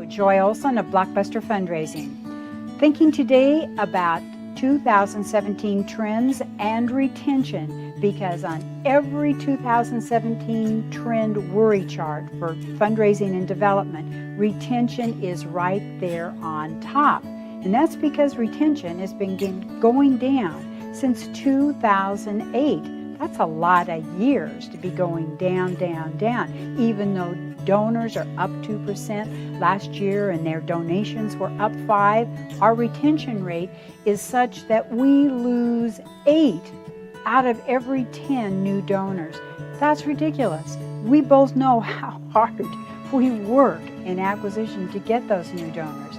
Hello, Joy Olson of Blockbuster Fundraising. Thinking today about 2017 trends and retention, because on every 2017 trend worry chart for fundraising and development, retention is right there on top. And that's because retention has been going down since 2008. That's a lot of years to be going down, down, down, even though donors are up 2% last year and their donations were up 5%. Our retention rate is such that we lose 8 out of every 10 new donors. That's ridiculous. We both know how hard we work in acquisition to get those new donors.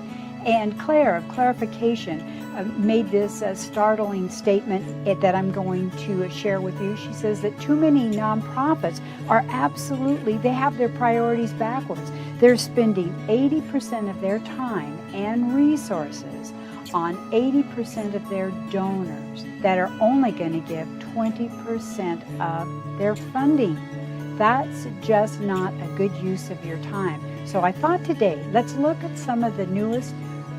And Claire of Clarification made this startling statement that I'm going to share with you. She says that too many nonprofits are they have their priorities backwards. They're spending 80% of their time and resources on 80% of their donors that are only going to give 20% of their funding. That's just not a good use of your time. So I thought today, let's look at some of the newest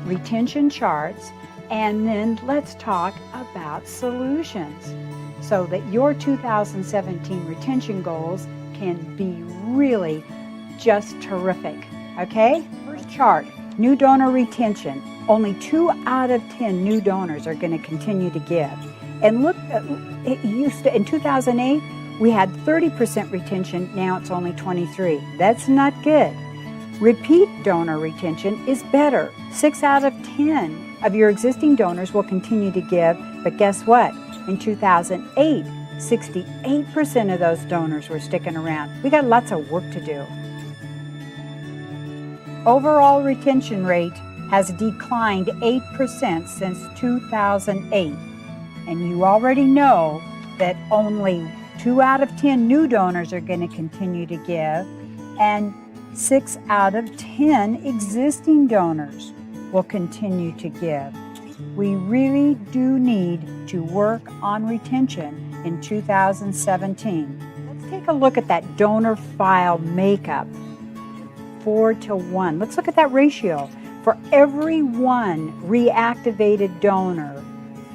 retention charts, and then let's talk about solutions so that your 2017 retention goals can be really just terrific. Okay? First chart, new donor retention. Only 2 out of 10 new donors are going to continue to give. And look, in 2008, we had 30% retention. Now it's only 23%. That's not good. Repeat donor retention is better. 6 out of 10 of your existing donors will continue to give, but guess what? In 2008, 68% of those donors were sticking around. We got lots of work to do. Overall retention rate has declined 8% since 2008. And you already know that only 2 out of 10 new donors are going to continue to give, and 6 out of 10 existing donors will continue to give. We really do need to work on retention in 2017. Let's take a look at that donor file makeup, 4-to-1. Let's look at that ratio. For every 1 reactivated donor,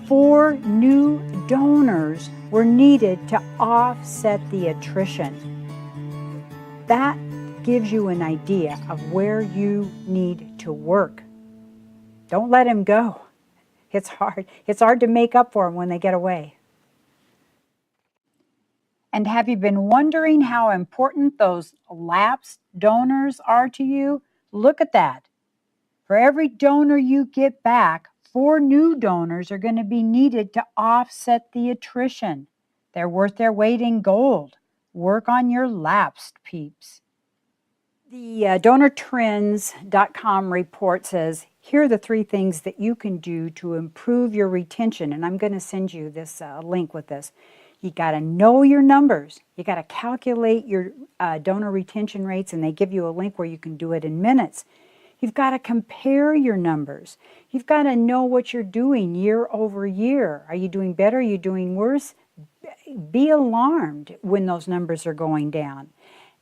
4 new donors were needed to offset the attrition. That gives you an idea of where you need to work. Don't let him go. It's hard. It's hard to make up for them when they get away. And have you been wondering how important those lapsed donors are to you? Look at that. For every donor you get back, 4 new donors are going to be needed to offset the attrition. They're worth their weight in gold. Work on your lapsed peeps. The DonorTrends.com report says, here are the 3 things that you can do to improve your retention. And I'm going to send you this link with this. You got to know your numbers. You got to calculate your donor retention rates, and they give you a link where you can do it in minutes. You've got to compare your numbers. You've got to know what you're doing year over year. Are you doing better? Are you doing worse? Be alarmed when those numbers are going down.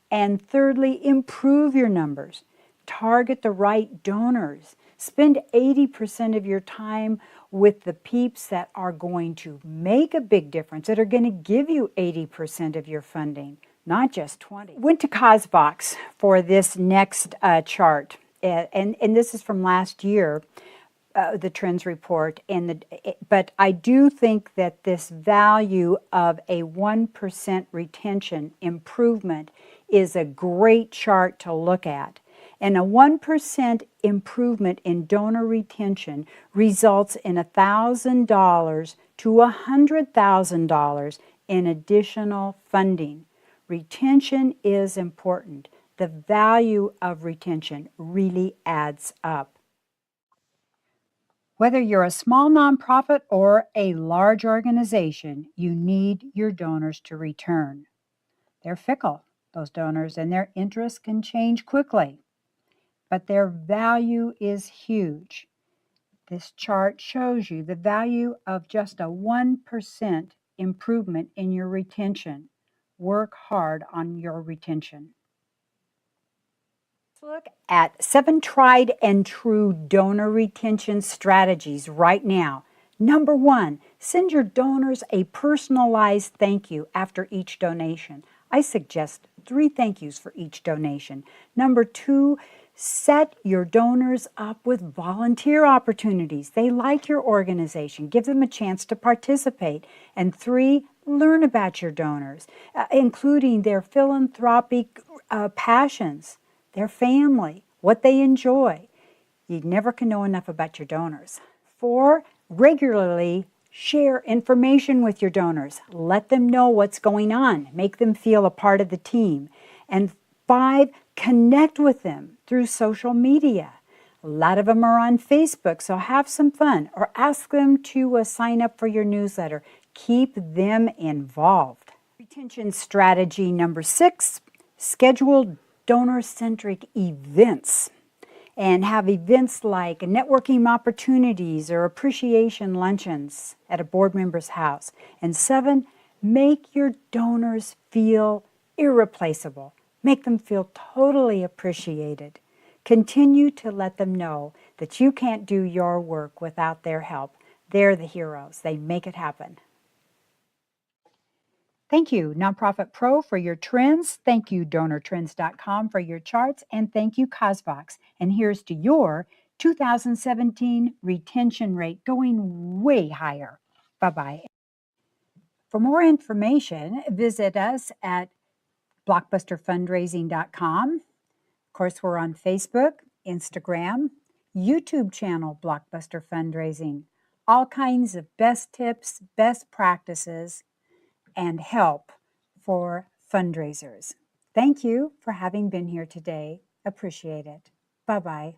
And thirdly, improve your numbers. Target the right donors. Spend 80% of your time with the peeps that are going to make a big difference, that are going to give you 80% of your funding, not just 20%. Went to CosBox for this next chart, and this is from last year, the trends report. But I do think that this value of a 1% retention improvement is a great chart to look at. And a 1% improvement in donor retention results in $1,000 to $100,000 in additional funding. Retention is important. The value of retention really adds up. Whether you're a small nonprofit or a large organization, you need your donors to return. They're fickle, those donors, and their interests can change quickly, but their value is huge. This chart shows you the value of just a 1% improvement in your retention. Work hard on your retention. Let's look at 7 tried and true donor retention strategies right now. Number 1, send your donors a personalized thank you after each donation. I suggest 3 thank yous for each donation. Number 2, set your donors up with volunteer opportunities. They like your organization. Give them a chance to participate. And 3, learn about your donors, including their philanthropic passions, their family, what they enjoy. You never can know enough about your donors. 4, regularly share information with your donors. Let them know what's going on. Make them feel a part of the team. And 5, connect with them through social media. A lot of them are on Facebook, so have some fun. Or ask them to sign up for your newsletter. Keep them involved. Retention strategy number 6, schedule donor-centric events. And have events like networking opportunities or appreciation luncheons at a board member's house. And 7, make your donors feel irreplaceable. Make them feel totally appreciated. Continue to let them know that you can't do your work without their help. They're the heroes. They make it happen. Thank you, Nonprofit Pro, for your trends. Thank you, DonorTrends.com, for your charts. And thank you, Cosbox. And here's to your 2017 retention rate going way higher. Bye-bye. For more information, visit us at blockbusterfundraising.com. Of course, we're on Facebook, Instagram, YouTube channel, Blockbuster Fundraising. All kinds of best tips, best practices, and help for fundraisers. Thank you for having been here today. Appreciate it. Bye-bye.